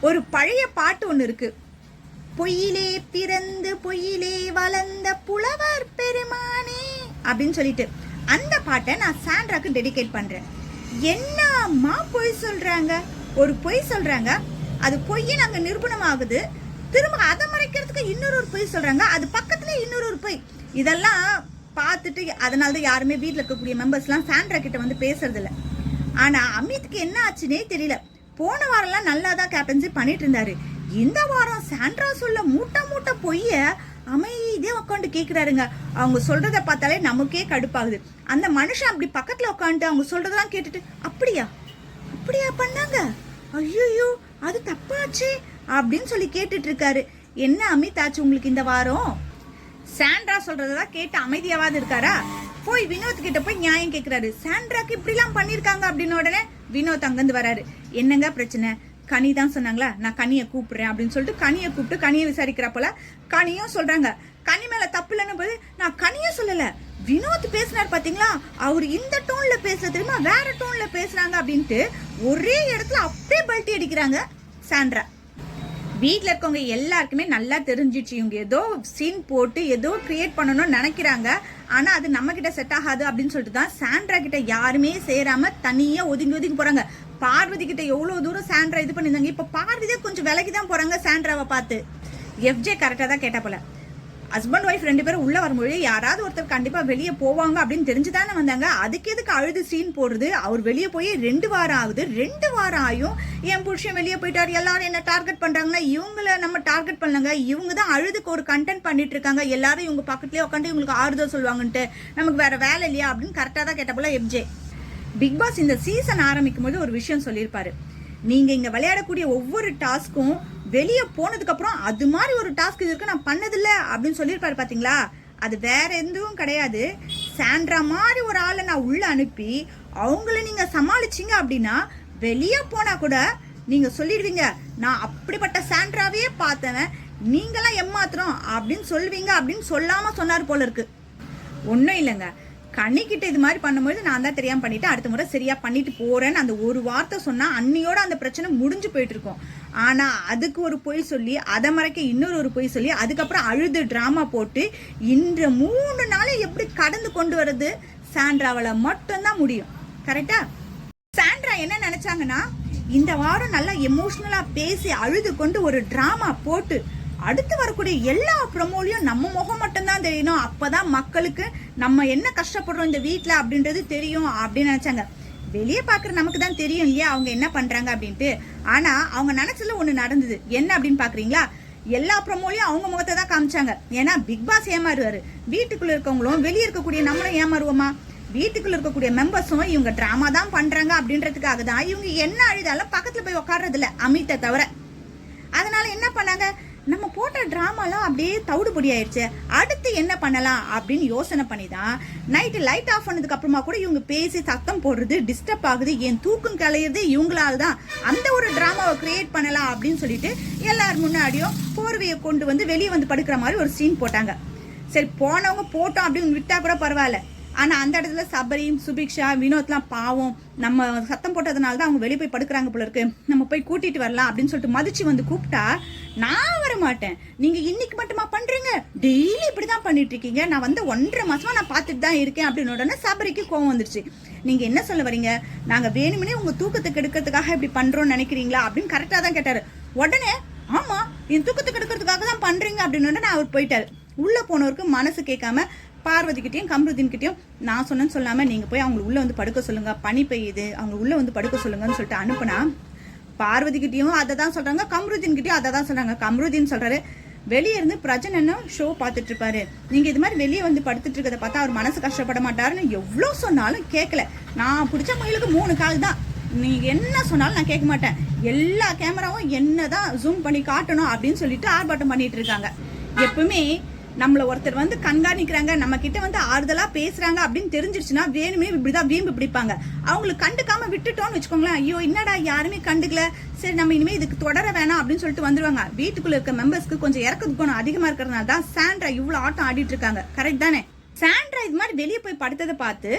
ஒரு பழைய பாட்டு ஒன்று இருக்கு. பொய்யிலே பிறந்து பொய்யிலே வளர்ந்த புலவர் பெருமானே அப்படின்னு சொல்லிட்டு அந்த பாட்டை நான் சாண்ட்ராக்கு டெடிகேட் பண்றேன். என்னம்மா பொய் சொல்றாங்க, ஒரு பொய் சொல்றாங்க, அது பொய்யை நாங்க நிரூபணம் ஆகுது, திரும்ப அதை மறைக்கிறதுக்கு இன்னொரு பொய் சொல்றாங்க, அது பக்கத்துல இன்னொரு பொய். இதெல்லாம் பார்த்துட்டு அதனாலதான் யாருமே வீட்டில் இருக்கக்கூடிய மெம்பர்ஸ்லாம் சாண்ட்ரா கிட்ட வந்து பேசுறது இல்லை. ஆனா அமித்துக்கு என்ன ஆச்சுன்னே தெரியல. போன வாரம்லாம் நல்லா தான் கேப்டன்சி பண்ணிட்டு இருந்தாரு. இந்த வாரம் சாண்ட்ரா சொல்ல மூட்டை மூட்டை பொய்ய அமைதியா உட்காந்து கேட்கிறாருங்க. அவங்க சொல்றத பார்த்தாலே நமக்கே கடுப்பாகுது. அந்த மனுஷன் அப்படி பக்கத்துல உட்காந்துட்டு அவங்க சொல்றதெல்லாம் கேட்டுட்டு அப்படியா அப்படியா பண்ணாங்க, ஐயோ அது தப்பாச்சு அப்படின்னு சொல்லி கேட்டுட்டு இருக்காரு. என்ன அமித் ஆச்சு உங்களுக்கு இந்த வாரம்? சாண்ட்ரா சொல்றதான் கேட்டு அமைதியாவது இருக்காரா? போய் வினோத் கிட்ட போய் நியாயம் கேட்கிறாரு. சாண்ட்ராக்கு இப்படிலாம் பண்ணிருக்காங்க அப்படின்னு உடனே வினோத் அங்கிருந்து வராரு. என்னங்க பிரச்சனை? கனி தான் சொன்னாங்களா, நான் கனியை கூப்பிடுறேன் அப்படின்னு சொல்லிட்டு கனியை கூப்பிட்டு கனியை விசாரிக்கிறப்போல கனியும் சொல்றாங்க கனி மேல தப்பு இல்லைன்னு போது நான் கனியும் சொல்லல, வினோத் பேசினார் பாத்தீங்களா, அவர் இந்த டோன்ல பேசுற தெரியுமா, வேற டோன்ல பேசுறாங்க அப்படின்ட்டு ஒரே இடத்துல அப்படியே பல்ட்டி அடிக்கிறாங்க சாண்ட்ரா. வீட்டில் இருக்கவங்க எல்லாருக்குமே நல்லா தெரிஞ்சிச்சு இவங்க ஏதோ சீன் போட்டு ஏதோ கிரியேட் பண்ணணும்னு நினைக்கிறாங்க. ஆனா அது நம்ம கிட்ட செட் ஆகாது அப்படின்னு சொல்லிட்டு தான் சாண்ட்ரா கிட்ட யாருமே சேராம தனியா ஒதுங்கி ஒதுங்கி போறாங்க. பார்வதி கிட்ட எவ்வளவு தூரம் சாண்ட்ரா இது பண்ணிருந்தாங்க, இப்ப பார்வதியே கொஞ்சம் விலகி தான் போறாங்க சாண்ட்ராவை பார்த்து. எஃப்ஜே கரெக்டா தான் கேட்டா போல, ஹஸ்பண்ட் ஒய்ஃப் 2 பேரும் உள்ள வரும்போது யாராவது ஒருத்தர் கண்டிப்பா வெளியே போவாங்க அப்படின்னு தெரிஞ்சுதானே வந்தாங்க. அதுக்கு எதுக்கு அழுது சீன் போடுறது? அவர் வெளியே போய் 2 வாரம் ஆகுது. 2 வாரம் ஆயும் என் புருஷன் வெளியே போயிட்டாரு, எல்லாரும் என்ன டார்கெட் பண்றாங்கன்னா இவங்கள நம்ம டார்கெட் பண்ணலங்க, இவங்க தான் அழுதுக்கு ஒரு கண்டென்ட் பண்ணிட்டு இருக்காங்க, எல்லாரும் இவங்க பக்கத்துலயே உட்காந்து இவங்களுக்கு ஆறுதல் சொல்லுவாங்கன்ட்டு, நமக்கு வேற வேலை இல்லையா அப்படின்னு கரெக்டா தான் கேட்ட போல எஃப்ஜே. பிக் பாஸ் இந்த சீசன் ஆரம்பிக்கும் போது ஒரு விஷயம் சொல்லியிருப்பாரு, நீங்க இங்க விளையாடக்கூடிய ஒவ்வொரு டாஸ்க்கும் வெளியே போனதுக்கு அப்புறம் அது மாதிரி ஒரு டாஸ்க் இது இருக்கு நான் பண்ணதில்ல அப்படின்னு சொல்லியிருப்பாரு பாத்தீங்களா. அது வேற எதுவும் கிடையாது. சாண்ட்ரா மாதிரி ஒரு ஆளை நான் உள்ள அனுப்பி அவங்கள நீங்க சமாளிச்சீங்க அப்படின்னா வெளியே போனா கூட நீங்க சொல்லிடுவீங்க நான் அப்படிப்பட்ட சாண்ட்ராவே பார்த்தவன், நீங்களாம் ஏமாத்துறோம் அப்படின்னு சொல்லுவீங்க அப்படின்னு சொல்லாம சொன்னாரு போல இருக்கு. ஒன்னும் இல்லைங்க, கண்ணிக்கிட்ட இது மாதிரி பண்ணும்போது நான் தான் தெரியாம பண்ணிட்டு அடுத்த முறை சரியா பண்ணிட்டு போறேன்னு அந்த ஒரு வார்த்தை சொன்னா அன்னியோட அந்த பிரச்சனை முடிஞ்சு போயிட்டு இருக்கும். ஆனா அதுக்கு ஒரு பொய் சொல்லி அதை மறைக்க இன்னொரு பொய் சொல்லி அதுக்கப்புறம் அழுது டிராமா போட்டு இன்று 3 நாளை எப்படி கடந்து கொண்டு வர்றது சாண்ட்ராவால மட்டும்தான் முடியும். கரெக்டா? சாண்ட்ரா என்ன நினைச்சாங்கன்னா இந்த வாரம் நல்லா எமோஷனலா பேசி அழுது கொண்டு ஒரு டிராமா போட்டு அடுத்து வரக்கூடிய எல்லா ப்ரமோலையும் நம்ம முகம் மட்டும்தான் தெரியணும், அப்பதான் மக்களுக்கு நம்ம என்ன கஷ்டப்படுறோம் இந்த வீட்டுல அப்படின்றது தெரியும் அப்படின்னு நினைச்சாங்க. வெளியே பாக்குற நமக்கு தான் தெரியும் இல்லையா அவங்க என்ன பண்றாங்க அப்படின்ட்டு. ஆனா அவங்க நினைச்சதுல ஒண்ணு நடந்தது. என்ன அப்படின்னு பாக்குறீங்களா? எல்லா ப்ரமோலையும் அவங்க முகத்தை தான் காமிச்சாங்க. ஏன்னா பிக் பாஸ் ஏமாறுவாரு, வீட்டுக்குள்ள இருக்கவங்களும் வெளியே இருக்கக்கூடிய நம்மளும் ஏமாறுவோமா? வீட்டுக்குள்ள இருக்கக்கூடிய மெம்பர்ஸும் இவங்க டிராமா தான் பண்றாங்க அப்படின்றதுக்காக தான் இவங்க என்ன அழுதாலும் பக்கத்துல போய் உட்கார்றது இல்ல அமித்தை தவிர. அதனால என்ன பண்ணாங்க, நம்ம போட்ட டிராமாலாம் அப்படியே தவிடு பொடி ஆயிடுச்சு, அடுத்து என்ன பண்ணலாம் அப்படின்னு யோசனை பண்ணி தான் நைட்டு லைட் ஆஃப் பண்ணதுக்கு அப்புறமா கூட இவங்க பேசி சத்தம் போடுறது டிஸ்டர்ப் ஆகுது, என் தூக்கம் கலையிறது இவங்களால தான், அந்த ஒரு டிராமாவை கிரியேட் பண்ணலாம் அப்படின்னு சொல்லிட்டு எல்லாரும் முன்னாடியும் போர்வையை கொண்டு வந்து வெளியே வந்து படுக்கிற மாதிரி ஒரு சீன் போட்டாங்க. சரி போனவங்க போட்டோம் அப்படின்னு விட்டா கூட பரவாயில்ல. ஆனா அந்த இடத்துல சபரி, சுபிக்ஷா, வினோத்லாம் பாவம் நம்ம சத்தம் போட்டதுனால தான் அவங்க வெளியே போய் படுக்கிறாங்க போல இருக்கு, நம்ம போய் கூட்டிட்டு வரலாம் அப்படின்னு சொல்லிட்டு மதிச்சு வந்து கூப்பிட்டா நான் வர மாட்டேன், நீங்க இன்னைக்கு மட்டுமா பண்றீங்க, டெய்லி இப்படிதான் பண்ணிட்டு இருக்கீங்க, நான் வந்து 1.5 மாசமா நான் பார்த்துட்டு தான் இருக்கேன் அப்படின்னு உடனே சபரிக்கு கோவம் வந்துருச்சு. நீங்க என்ன சொல்ல வரீங்க, நாங்க வேணுமனே உங்க தூக்கத்துக்கு எடுக்கிறதுக்காக இப்படி பண்றோம்னு நினைக்கிறீங்களா அப்படின்னு கரெக்டா தான் கேட்டாரு. உடனே ஆமா என் தூக்கத்துக்கு எடுக்கிறதுக்காக தான் பண்றீங்க அப்படின்னு உடனே அவர் போயிட்டாரு. உள்ள போனவருக்கு மனசு கேட்காம பார்வதி கிட்டையும் கம்ருதீன் கிட்டையும் நான் சொன்னேன்னு சொல்லாம நீங்க போய் அவங்க உள்ள வந்து படுக்க சொல்லுங்க, பனி பெய்யுது, அவங்க உள்ள வந்து படுக்க சொல்லுங்கன்னு சொல்லிட்டு அனுப்புனா பார்வதி கிட்டையும் அதை தான் சொல்றாங்க, கம்ருதீன் கிட்டையும் அதை தான் சொல்றாங்க. கம்ருதீன் சொல்றாரு வெளியே இருந்து பிரஜன் ஷோ பார்த்துட்டு இருப்பாரு, நீங்க இது மாதிரி வெளியே வந்து படுத்துட்டு இருக்கிறத பார்த்தா அவர் மனசு கஷ்டப்பட மாட்டாருன்னு எவ்வளவு சொன்னாலும் கேட்கல, நான் பிடிச்ச முயலுக்கு 3 கால் தான், நீங்க என்ன சொன்னாலும் நான் கேட்க மாட்டேன், எல்லா கேமராவும் என்னதான் ஜூம் பண்ணி காட்டணும் அப்படின்னு சொல்லிட்டு ஆர்ப்பாட்டம் பண்ணிட்டு இருக்காங்க. எப்பவுமே நம்மள ஒருத்தர் வந்து கண்காணிக்கிறாங்க, நம்ம கிட்ட வந்து ஆறுதலா பேசுறாங்க அப்படின்னு தெரிஞ்சிருச்சுன்னா வேணுமே இப்படிதான் வீம்பு பிடிப்பாங்க. அவங்களுக்கு கண்டுக்காம விட்டுட்டோம்னு வச்சுக்கோங்களேன், ஐயோ என்னடா யாருமே கண்டுக்கல, சரி நம்ம இனிமே இதுக்கு தொடர வேணாம் அப்படின்னு சொல்லிட்டு வந்துருவாங்க. வீட்டுக்குள்ள இருக்க மெம்பர்ஸ்க்கு கொஞ்சம் இறக்கது குணம் அதிகமா இருக்கிறதுனால தான் சாண்ட்ரா இவ்வளவு ஆட்டம் ஆடிட்டு இருக்காங்க. கரெக்ட் தானே? சாண்ட்ரா இது மாதிரி வெளியே போய் படுத்ததை பார்த்து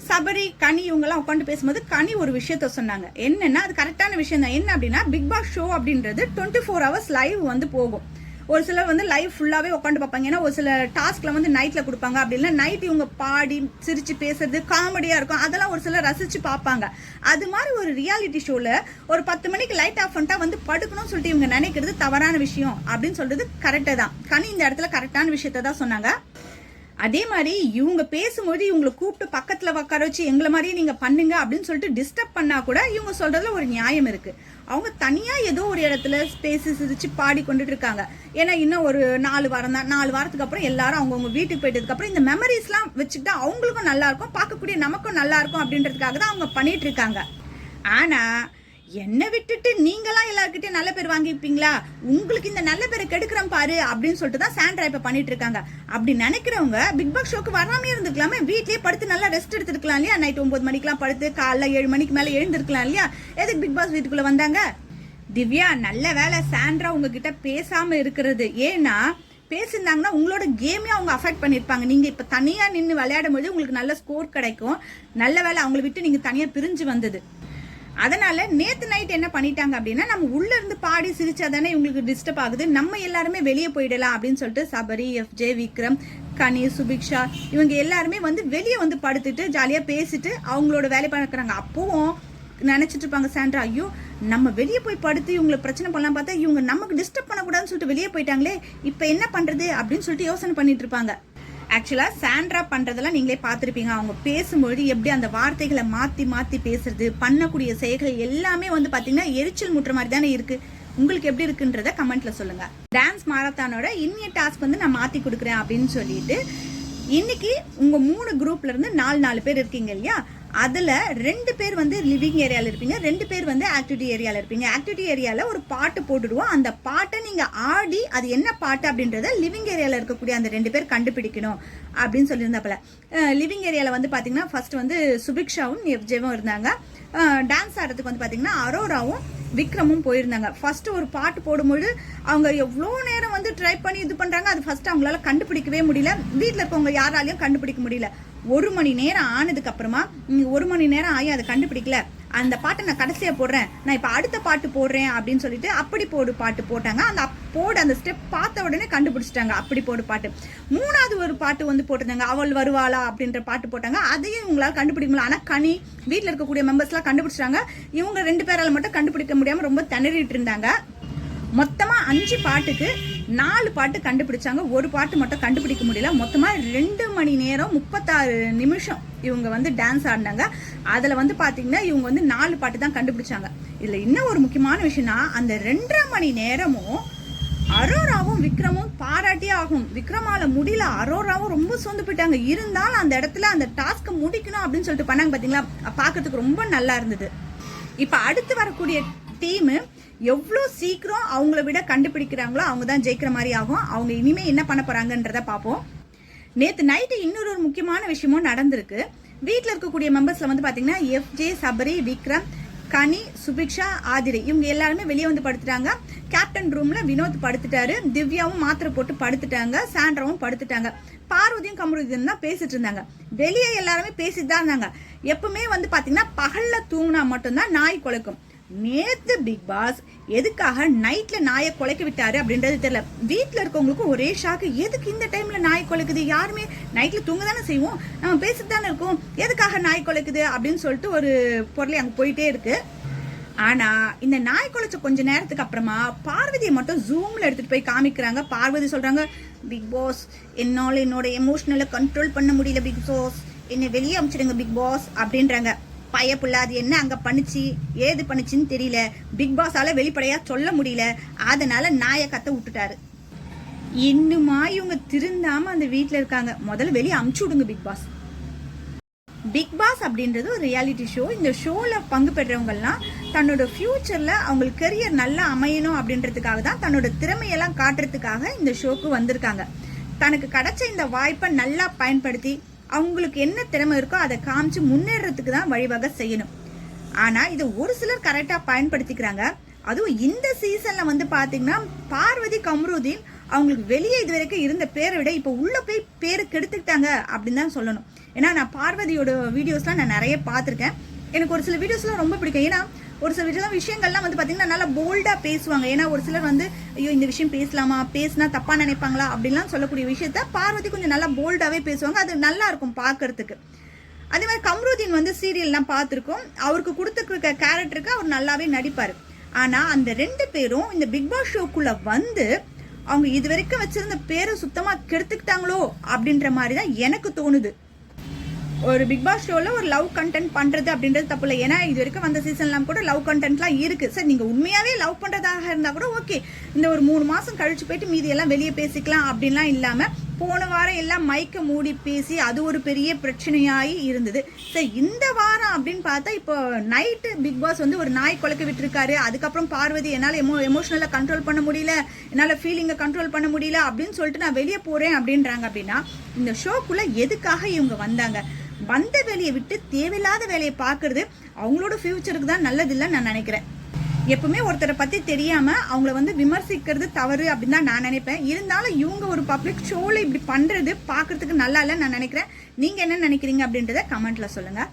சபரி, கனி இவங்கெல்லாம் உட்காந்து பேசும்போது கனி ஒரு விஷயத்த சொன்னாங்க. என்னன்னா அது கரெக்டான விஷயம் தான். என்ன அப்படின்னா, பிக் பாஸ் ஷோ அப்படின்றது 24 hours லைவ் வந்து போகும். ஒரு சிலர் வந்து லைவ் ஃபுல்லாவே உட்காந்து பார்ப்பாங்க. ஏன்னா ஒரு சில டாஸ்க்ல வந்து நைட்ல கொடுப்பாங்க. அப்படின்னா நைட் இவங்க பாடி சிரிச்சு பேசுறது காமெடியா இருக்கும். அதெல்லாம் ஒரு சிலர் ரசிச்சு பார்ப்பாங்க. அது மாதிரி ஒரு ரியாலிட்டி ஷோல ஒரு 10 மணிக்கு லைட் ஆஃப் பண்ணிட்டா வந்து படுக்கணும்னு சொல்லிட்டு இவங்க நினைக்கிறது தவறான விஷயம் அப்படின்னு சொல்றது கரெக்டா தான். கனி இந்த இடத்துல கரெக்டான விஷயத்த தான் சொன்னாங்க. அதே மாதிரி இவங்க பேசும்போது இவங்களை கூப்பிட்டு பக்கத்துல உட்கார வச்சு எங்களை மாதிரியே நீங்க பண்ணுங்க அப்படின்னு சொல்லிட்டு டிஸ்டர்ப் பண்ணா கூட இவங்க சொல்றதுல ஒரு நியாயம் இருக்கு. அவங்க தனியா ஏதோ ஒரு இடத்துல பேசி சிரிச்சு பாடி கொண்டுட்டு இருக்காங்க. ஏன்னா இன்னும் ஒரு 4 வாரம் தான். 4 வாரத்துக்கு அப்புறம் எல்லாரும் அவங்கவுங்க வீட்டுக்கு போயிட்டதுக்கு அப்புறம் இந்த மெமரிஸ் எல்லாம் வச்சுக்கிட்டா அவங்களுக்கும் நல்லா இருக்கும், பார்க்கக்கூடிய நமக்கும் நல்லா இருக்கும் அப்படின்றதுக்காக தான் அவங்க பண்ணிட்டு இருக்காங்க. ஆனா என்ன விட்டுட்டு நீங்களாம் எல்லாருக்கிட்டையும் நல்ல பேர் வாங்கிப்பீங்களா, உங்களுக்கு இந்த நல்ல பேரை கெடுக்கிறோம் பாரு அப்படின்னு சொல்லிட்டு தான் சாண்ட்ரா இப்ப பண்ணிட்டு இருக்காங்க. அப்படி நினைக்கிறவங்க பிக் பாஸ் ஷோக்கு வராமே இருந்துக்கலாமே, வீட்லயே படுத்து நல்லா ரெஸ்ட் எடுத்துருக்கலாம் இல்லையா? நைட் 9 மணிக்கெல்லாம் படுத்து காலைல 7 மணிக்கு மேல எழுந்திருக்கலாம் இல்லையா? எதுக்கு பிக் பாஸ் வீட்டுக்குள்ள வந்தாங்க? திவ்யா, நல்ல வேலை சாண்ட்ரா உங்ககிட்ட பேசாம இருக்கிறது. ஏன்னா பேசியிருந்தாங்கன்னா உங்களோட கேமே அவங்க அஃபெக்ட் பண்ணிருப்பாங்க. நீங்க இப்ப தனியா நின்று விளையாடும் போது உங்களுக்கு நல்ல ஸ்கோர் கிடைக்கும். நல்ல வேலை அவங்களை விட்டு நீங்க தனியா பிரிஞ்சு வந்தது. அதனால நேத்து நைட் என்ன பண்ணிட்டாங்க அப்படின்னா, நம்ம உள்ள இருந்து பாடி சிரிச்சாதானே இவங்களுக்கு டிஸ்டர்ப் ஆகுது, நம்ம எல்லாருமே வெளியே போயிடலாம் அப்படின்னு சொல்லிட்டு சபரி, FJ, விக்ரம், கனி, சுபிக்ஷா இவங்க எல்லாருமே வந்து வெளியே வந்து படுத்துட்டு ஜாலியா பேசிட்டு அவங்களோட வேலை பார்க்கறாங்க. அப்பவும் நினைச்சிட்டு இருப்பாங்க சாண்ட்ரா, ஐயோ நம்ம வெளியே போய் படுத்து இவங்களை பிரச்சனை பண்ணலாம் பார்த்தா இவங்க நமக்கு டிஸ்டர்ப் பண்ணக்கூடாதுன்னு சொல்லிட்டு வெளியே போயிட்டாங்களே, இப்ப என்ன பண்றது அப்படின்னு சொல்லிட்டு யோசனை பண்ணிட்டு இருப்பாங்க. ஆக்சுவலா சாண்ட்ரா பண்றதெல்லாம் நீங்களே பார்த்துருப்பீங்க. அவங்க பேசும்போது எப்படி அந்த வார்த்தைகளை மாத்தி மாத்தி பேசுறது, பண்ணக்கூடிய செயல்கள் எல்லாமே வந்து பாத்தீங்கன்னா எரிச்சல் முட்டுற மாதிரி தானே இருக்கு. உங்களுக்கு எப்படி இருக்குன்றத கமெண்ட்ல சொல்லுங்க. டான்ஸ் மாரத்தானோட இன்னிய டாஸ்க் வந்து நான் மாத்தி கொடுக்குறேன் அப்படின்னு சொல்லிட்டு இன்னைக்கு உங்க 3 குரூப்ல இருந்து 4 பேர் இருக்கீங்க இல்லையா? அதுல 2 பேர் வந்து லிவிங் ஏரியால இருப்பீங்க, 2 பேர் வந்து ஆக்டிவிட்டி ஏரியால இருப்பீங்க. ஆக்டிவிட்டி ஏரியால ஒரு பாட்டு போட்டுடுவோம். அந்த பாட்டை நீங்க ஆடி அது என்ன பாட்டு அப்படின்றத லிவிங் ஏரியால இருக்கக்கூடிய அந்த 2 பேர் கண்டுபிடிக்கணும் அப்படின்னு சொல்லியிருந்தாப்பல. லிவிங் ஏரியால வந்து பாத்தீங்கன்னா ஃபர்ஸ்ட் வந்து சுபிக்ஷாவும் FJவும் இருந்தாங்க. டான்ஸ் ஆடுறதுக்கு வந்து பாத்தீங்கன்னா அரோராவும் விக்ரமும் போயிருந்தாங்க. ஃபர்ஸ்ட் ஒரு பாட்டு போடும்போது அவங்க எவ்வளோ நேரம் வந்து ட்ரை பண்ணி இது பண்றாங்க. அது ஃபர்ஸ்ட் அவங்களால கண்டுபிடிக்கவே முடியல. வீட்டில் இருக்கவங்க யாராலையும் கண்டுபிடிக்க முடியல. 1 மணி நேரம் ஆனதுக்கு அப்புறமா 1 மணி நேரம் ஆகி அதை கண்டுபிடிக்கல, அந்த பாட்டை நான் கடைசியா போடுறேன், நான் இப்ப அடுத்த பாட்டு போடுறேன் அப்படின்னு சொல்லிட்டு அப்படி போடு பாட்டு போட்டாங்க. அந்த அந்த ஸ்டெப் பார்த்த உடனே கண்டுபிடிச்சிட்டாங்க. அப்படி போடு பாட்டு. 3வது ஒரு பாட்டு வந்து போட்டிருந்தாங்க, அவள் வருவாளா அப்படின்ற பாட்டு போட்டாங்க. அதையும் இவங்களால கண்டுபிடிக்க முடியல. ஆனா கனி வீட்டுல இருக்கக்கூடிய மெம்பர்ஸ் எல்லாம் கண்டுபிடிச்சிட்டாங்க. இவங்க 2 பேரால மட்டும் கண்டுபிடிக்க முடியாம ரொம்ப திணறிட்டு இருந்தாங்க. மொத்தமா 5 பாட்டுக்கு 4 பாட்டு கண்டுபிடிச்சாங்க, ஒரு பாட்டு மட்டும் கண்டுபிடிக்க முடியல. மொத்தமா 2 மணி நேரம் 36 நிமிஷம் இவங்க வந்து டான்ஸ் ஆடினாங்க. அதுல வந்து பாத்தீங்கன்னா இவங்க வந்து 4 பாட்டு தான் கண்டுபிடிச்சாங்க. இதுல இன்னும் ஒரு முக்கியமான விஷயம்னா, அந்த 2.5 மணி நேரமும் அரோராவும் விக்ரமும் பாராட்டியே ஆகும். விக்ரமால முடியல, அரோராவும் ரொம்ப சொந்து போயிட்டாங்க. இருந்தாலும் அந்த இடத்துல அந்த டாஸ்க் முடிக்கணும் அப்படின்னு சொல்லிட்டு பண்ணாங்க. பாத்தீங்களா, பாக்கிறதுக்கு ரொம்ப நல்லா இருந்தது. இப்ப அடுத்து வரக்கூடிய டீம் எவ்வளோ சீக்கிரம் அவங்கள விட கண்டுபிடிக்கிறாங்களோ அவங்க தான் ஜெயிக்கிற மாதிரி ஆகும். அவங்க இனிமே என்ன பண்ண போறாங்கன்றத பார்ப்போம். நேத்து நைட்டு இன்னொரு முக்கியமான விஷயமும் நடந்திருக்கு. வீட்டில் இருக்கக்கூடிய மெம்பர்ஸ்ல வந்து பாத்தீங்கன்னா FJ, சபரி, விக்ரம், கனி, சுபிக்ஷா, ஆதிரை இவங்க எல்லாருமே வெளியே வந்து படுத்துட்டாங்க. கேப்டன் ரூம்ல வினோத் படுத்துட்டாரு, திவ்யாவும் மாத்திரை போட்டு படுத்துட்டாங்க, சாண்ட்ராவும் படுத்துட்டாங்க. பார்வதியும் கமருதியும் தான் பேசிட்டு இருந்தாங்க. வெளியே எல்லாருமே பேசிட்டு தான் இருந்தாங்க. எப்பவுமே வந்து பாத்தீங்கன்னா பகல்ல தூங்கினா மட்டும்தான் நாய் குலைக்கும். நேத்து பிக் பாஸ் எதுக்காக நைட்ல நாயை குலைக்க விட்டாரு அப்படின்றது தெரியல. வீட்டுல இருக்கவங்களுக்கு ஒரே ஷாக்கு, எதுக்கு இந்த டைம்ல நாய் குலைக்குது, யாருமே நைட்ல தூங்க தானே செய்வோம், நம்ம பேசிட்டு தானே இருக்கோம், எதுக்காக நாய் குலைக்குது அப்படின்னு சொல்லிட்டு ஒரு பொருளை அங்க போயிட்டே இருக்கு. ஆனா இந்த நாய் குலைச்ச கொஞ்ச நேரத்துக்கு அப்புறமா பார்வதியை மட்டும் ஜூம்ல எடுத்துட்டு போய் காமிக்கிறாங்க. பார்வதி சொல்றாங்க, பிக் பாஸ் என்னால என்னோட எமோஷனலை கண்ட்ரோல் பண்ண முடியல, பிக் பாஸ் என்னை வெளியே அமிச்சிடுங்க பிக் பாஸ் அப்படின்றாங்க. பயப்புள்ள அது என்ன அங்க பண்ணுச்சு ஏது பண்ணுச்சுன்னு தெரியல, பிக் பாஸால வெளிப்படையா சொல்ல முடியல, அதனால நாயை கத்த விட்டுட்டாரு. இன்னுமா இவங்க திருந்தாம அந்த வீட்டுல இருக்காங்க. முதல்ல வெளியே அமுச்சு விடுங்க பிக் பாஸ். பிக் பாஸ் அப்படின்றது ஒரு ரியாலிட்டி ஷோ. இந்த ஷோல பங்கு பெற்றவங்கலாம் தன்னோட ஃபியூச்சர்ல அவங்களுக்கு கெரியர் நல்லா அமையணும் அப்படின்றதுக்காக தான், தன்னோட திறமையெல்லாம் காட்டுறதுக்காக இந்த ஷோக்கு வந்திருக்காங்க. தனக்கு கிடைச்ச இந்த வாய்ப்பை நல்லா பயன்படுத்தி அவங்களுக்கு என்ன திறமை இருக்கோ அதை காமிச்சு முன்னேறதுக்கு தான் வழிவகை செய்யணும். ஆனா இது ஒரு சிலர் கரெக்டா பயன்படுத்திக்கிறாங்க. அதுவும் இந்த சீசன்ல வந்து பாத்தீங்கன்னா பார்வதி, கமருதீன் அவங்களுக்கு வெளியே இது வரைக்கும் இருந்த பேரை விட இப்போ உள்ள போய் பேரு கெடுத்துக்கிட்டாங்க அப்படின்னு தான் சொல்லணும். ஏன்னா நான் பார்வதியோட வீடியோஸ்லாம் நான் நிறைய பார்த்துருக்கேன். எனக்கு ஒரு சில வீடியோஸ்லாம் ரொம்ப பிடிக்கும். ஏன்னா ஒரு சில விஷயங்கள்லாம் வந்து பார்த்தீங்கன்னா நல்லா போல்டாக பேசுவாங்க. ஏன்னா ஒரு சிலர் வந்து ஐயோ இந்த விஷயம் பேசலாமா, பேசினா தப்பாக நினைப்பாங்களா அப்படிலாம் சொல்லக்கூடிய விஷயத்த பார்வதி கொஞ்சம் நல்லா போல்டாகவே பேசுவாங்க. அது நல்லா இருக்கும் பார்க்கறதுக்கு. அதே மாதிரி கம்ருதீன் வந்து சீரியல்லாம் பார்த்துருக்கோம். அவருக்கு கொடுத்துருக்க கேரக்டருக்கு அவர் நல்லாவே நடிப்பார். ஆனால் அந்த 2 பேரும் இந்த பிக் பாஸ் ஷோக்குள்ளே வந்து அவங்க இது வரைக்கும் வச்சிருந்த பேரை சுத்தமாக கெடுத்துக்கிட்டாங்களோ அப்படின்ற மாதிரி தான் எனக்கு தோணுது. ஒரு பிக் பாஸ் ஷோவில் ஒரு லவ் கண்டென்ட் பண்ணுறது அப்படின்றது தப்பு இல்லை. ஏன்னா இது வரைக்கும் வந்த சீசன்லாம் கூட லவ் கண்டென்ட்லாம் இருக்குது. சார் நீங்கள் உண்மையாகவே லவ் பண்ணுறதாக இருந்தால் கூட ஓகே, இந்த ஒரு 3 மாதம் கழிச்சு போயிட்டு மீதி எல்லாம் வெளியே பேசிக்கலாம் அப்படின்லாம் இல்லாமல் போன வாரம் எல்லாம் மைக்க மூடி பேசி அது ஒரு பெரிய பிரச்சனையாகி இருந்தது. சார் இந்த வாரம் அப்படின்னு பார்த்தா இப்போ நைட்டு பிக் பாஸ் வந்து ஒரு நாய் குலைக்க விட்டுருக்காரு. அதுக்கப்புறம் பார்வதி என்னால் எமோஷனலாக கண்ட்ரோல் பண்ண முடியல, என்னால் ஃபீலிங்கை கண்ட்ரோல் பண்ண முடியல அப்படின்னு சொல்லிட்டு நான் வெளியே போகிறேன் அப்படின்றாங்க. அப்படின்னா இந்த ஷோக்குள்ளே எதுக்காக இவங்க வந்தாங்க? வந்த வேலையை விட்டு தேவையில்லாத வேலையை பார்க்கறது அவங்களோட ஃபியூச்சருக்கு தான் நல்லதில்லைன்னு நான் நினைக்கிறேன். எப்பவுமே ஒருத்தரை பற்றி தெரியாமல் அவங்கள வந்து விமர்சிக்கிறது தவறு அப்படின்னு தான் நான் நினைப்பேன். இருந்தாலும் இவங்க ஒரு பப்ளிக் ஷோவில் இப்படி பண்ணுறது பார்க்கறதுக்கு நல்லா இல்லைன்னு நான் நினைக்கிறேன். நீங்கள் என்ன நினைக்கிறீங்க அப்படின்றத கமெண்ட்டில் சொல்லுங்கள்.